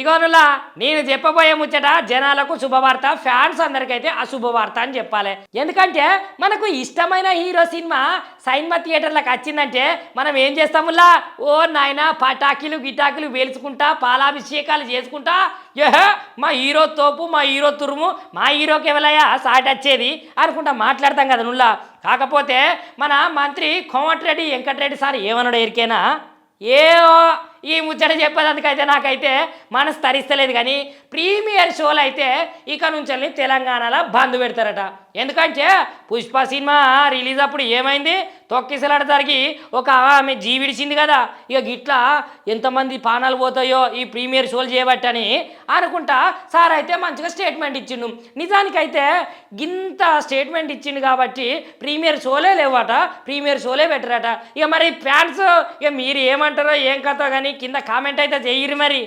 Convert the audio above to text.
ఇగోనులా నేను చెప్పబోయే ముచ్చట జనాలకు శుభవార్త, ఫ్యాన్స్ అందరికైతే అశుభవార్త అని చెప్పాలి. ఎందుకంటే మనకు ఇష్టమైన హీరో సినిమా సైన్మా థియేటర్లకు వచ్చిందంటే మనం ఏం చేస్తాములా, ఓ నాయన పటాకులు గిటాకులు వేల్చుకుంటా పాలాభిషేకాలు చేసుకుంటా, ఏహే మా హీరో తోపు, మా హీరో తురుము, మా హీరోకి ఎవరయ్యా సాటి వచ్చేది అనుకుంటా మాట్లాడతాం కదా నుల్లా. కాకపోతే మన మంత్రి కోమటిరెడ్డి వెంకటరెడ్డి సార్ ఏమన్నాడు ఎరికేనా, ఏ ఈ ముచ్చట చెప్పేందుకైతే నాకైతే మనసు తరిస్తలేదు. కానీ ప్రీమియర్ షోలు అయితే ఇక నుంచి తెలంగాణలో బంద్ పెడతారట. ఎందుకంటే పుష్ప సినిమా రిలీజ్ అప్పుడు ఏమైంది, తొక్కిసలాట జరిగి ఒక ఆమె జీవిడిచింది కదా. ఇక గిట్లా ఎంతమంది పానాలు పోతాయో ఈ ప్రీమియర్ షోలు చేయబట్టని అనుకుంటా సార్ అయితే మంచిగా స్టేట్మెంట్ ఇచ్చిండు. నిజానికైతే గింత స్టేట్మెంట్ ఇచ్చిండు కాబట్టి ప్రీమియర్ షోలే లేవట, ప్రీమియర్ షోలే పెట్టరట. ఇక మరి ఫ్యాన్స్ ఇక మీరు ఏమంటారో ఏం కథో కానీ కింద కామెంట్ అయితే చెయ్యరు మరి.